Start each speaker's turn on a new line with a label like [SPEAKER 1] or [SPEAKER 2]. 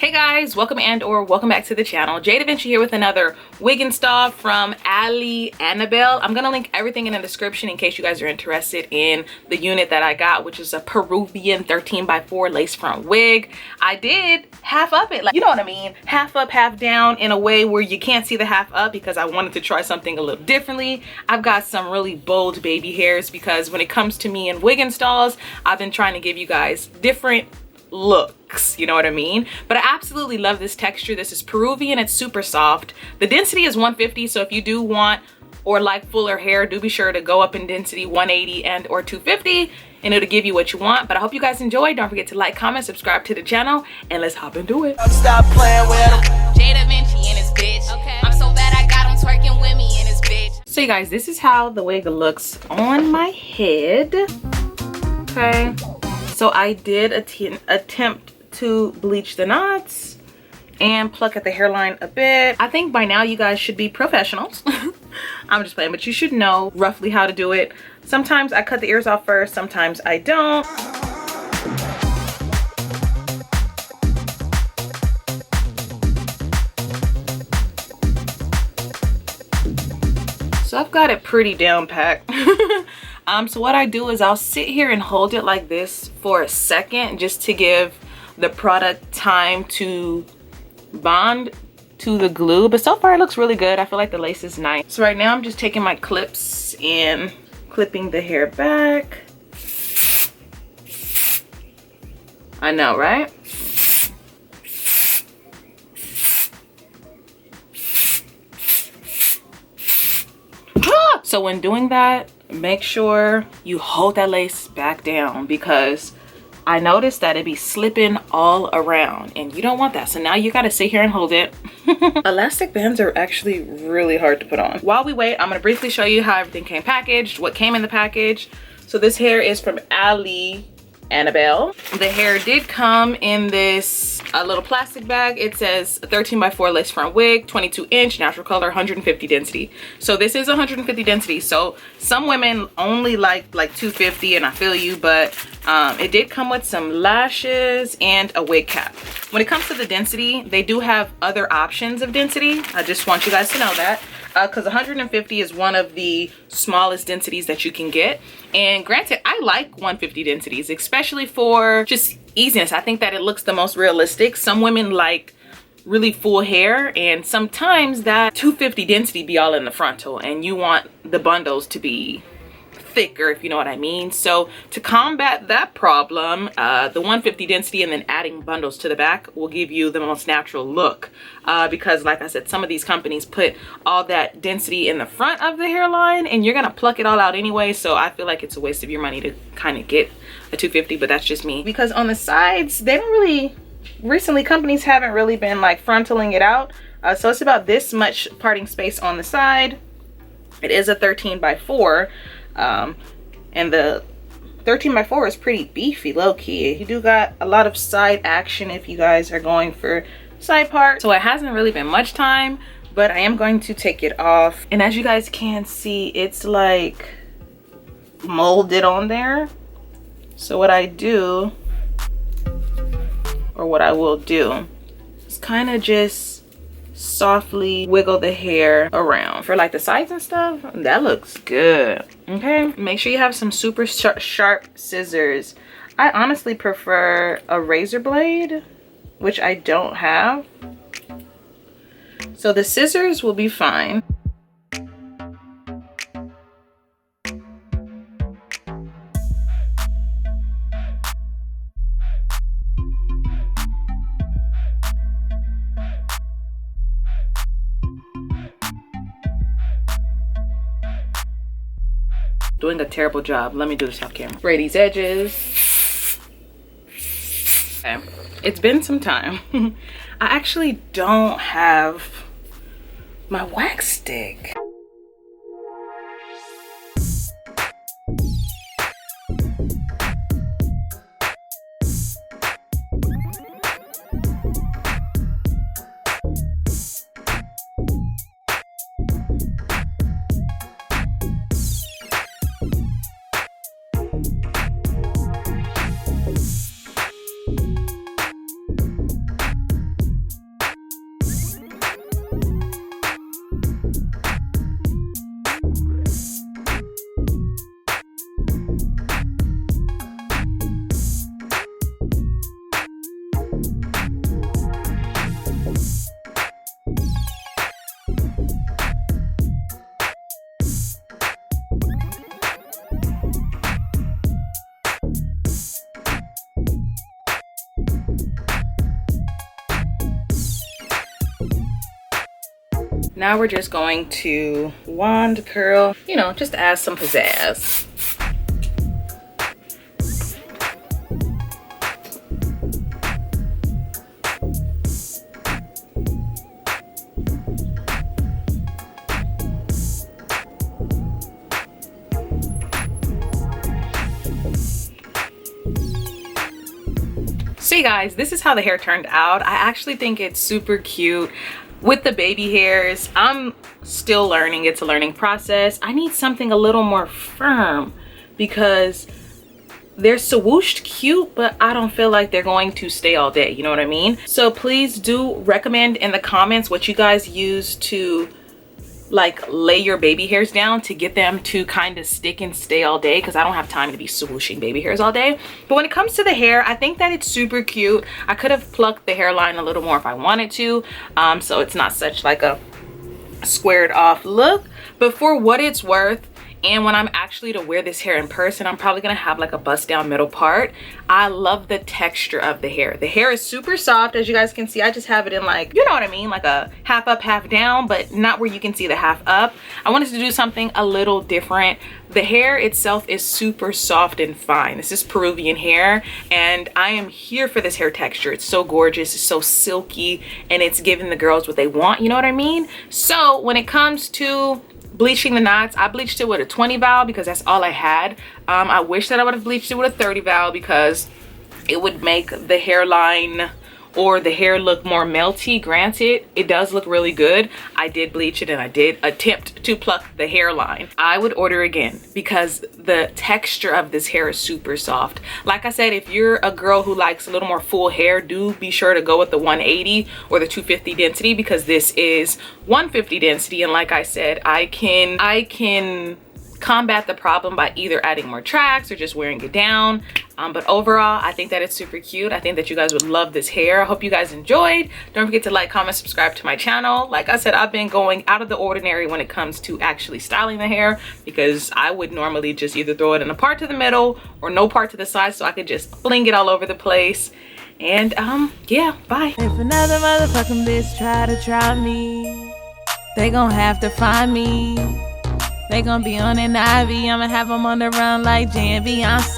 [SPEAKER 1] Hey guys, welcome back to the channel. Jdevinci here with another wig install from Annabelle. I'm gonna link everything in the description in case you guys are interested in the unit that I got, which is a Peruvian 13x4 lace front wig. I did half up it, like, you know what I mean? Half up, half down in a way where you can't see the half up because I wanted to try something a little differently. I've got some really bold baby hairs because when it comes to me and wig installs, I've been trying to give you guys different looks, you know what I mean? But I absolutely love this texture. This is Peruvian, it's super soft. The density is 150, so if you do want or like fuller hair, do be sure to go up in density 180 and or 250 and it'll give you what you want. But I hope you guys enjoy. Don't forget to like, comment, subscribe to the channel, and let's hop into it.
[SPEAKER 2] Stop playing with him.
[SPEAKER 3] Jdevinci and his bitch. Okay. I'm so bad I got him twerking with me and his bitch.
[SPEAKER 1] So you guys, this is how the wig looks on my head. Okay. So I did attempt to bleach the knots and pluck at the hairline a bit. I think by now you guys should be professionals. I'm just playing, but you should know roughly how to do it. Sometimes I cut the ears off first, sometimes I don't. So I've got it pretty down packed. So what I do is I'll sit here and hold it like this for a second just to give the product time to bond to the glue. But so far it looks really good. I feel like the lace is nice. So right now I'm just taking my clips and clipping the hair back. I know, right? So when doing that, make sure you hold that lace back down because I noticed that it be slipping all around and you don't want that. So now you got to sit here and hold it. Elastic bands are actually really hard to put on. While we wait, I'm going to briefly show you how everything came packaged, what came in the package. So this hair is from Annabelle. The hair did come in this little plastic bag. It says 13x4 lace front wig, 22-inch, natural color, 150 density. So this is 150 density. So some women only like 250, and I feel you, but it did come with some lashes and a wig cap. When it comes to the density, they do have other options of density. I just want you guys to know that. Because 150 is one of the smallest densities that you can get. And granted, I like 150 densities, especially for just easiness. I think that it looks the most realistic. Some women like really full hair, and sometimes that 250 density be all in the frontal, and you want the bundles to be thicker, if you know what I mean. So to combat that problem, the 150 density and then adding bundles to the back will give you the most natural look, because like I said, some of these companies put all that density in the front of the hairline and you're gonna pluck it all out anyway. So I feel like it's a waste of your money to kind of get a 250, but that's just me. Because on the sides, they don't really, recently companies haven't really been like frontaling it out. So it's about this much parting space on the side. It is a 13x4. And the 13x4 is pretty beefy, low-key. You do got a lot of side action if you guys are going for side parts. So it hasn't really been much time, but I am going to take it off. And as you guys can see, it's like molded on there. So what I do, or what I will do, is kind of just softly wiggle the hair around. For like the sides and stuff, that looks good. Okay, make sure you have some super sharp scissors. I honestly prefer a razor blade, which I don't have, so the scissors will be fine. Doing a terrible job. Let me do this off camera. Spray these edges. Okay. It's been some time. I actually don't have my wax stick. Now we're just going to wand curl, you know, just to add some pizzazz. So guys, this is how the hair turned out. I actually think it's super cute with the baby hairs. I'm still learning. It's a learning process. I need something a little more firm because they're swooshed cute, but I don't feel like they're going to stay all day. You know what I mean? So please do recommend in the comments what you guys use to like lay your baby hairs down to get them to kind of stick and stay all day, because I don't have time to be swooshing baby hairs all day. But when it comes to the hair, I think that it's super cute. I could have plucked the hairline a little more if I wanted to, so it's not such like a squared off look. But for what it's worth, and when I'm actually to wear this hair in person, I'm probably gonna have like a bust down middle part. I love the texture of the hair. The hair is super soft, as you guys can see. I just have it in like, you know what I mean, like a half up, half down, but not where you can see the half up. I wanted to do something a little different. The hair itself is super soft and fine. This is Peruvian hair, and I am here for this hair texture. It's so gorgeous, it's so silky, and it's giving the girls what they want, you know what I mean? So when it comes to bleaching the knots, I bleached it with a 20 val because that's all I had. I wish that I would have bleached it with a 30 val because it would make the hairline or the hair look more melty. Granted, it does look really good. I did bleach it and I did attempt to pluck the hairline. I would order again because the texture of this hair is super soft. Like I said, if you're a girl who likes a little more full hair, do be sure to go with the 180 or the 250 density, because this is 150 density. And like I said, I can combat the problem by either adding more tracks or just wearing it down. But overall, I think that it's super cute. I think that you guys would love this hair. I hope you guys enjoyed. Don't forget to like, comment, subscribe to my channel. Like I said, I've been going out of the ordinary when it comes to actually styling the hair, because I would normally just either throw it in a part to the middle or no part to the side, so I could just fling it all over the place. And yeah, bye.
[SPEAKER 3] If another motherfucking bitch try me, they gon' have to find me. They gon' be on an IV. I'ma have them on the run like Jdevinci.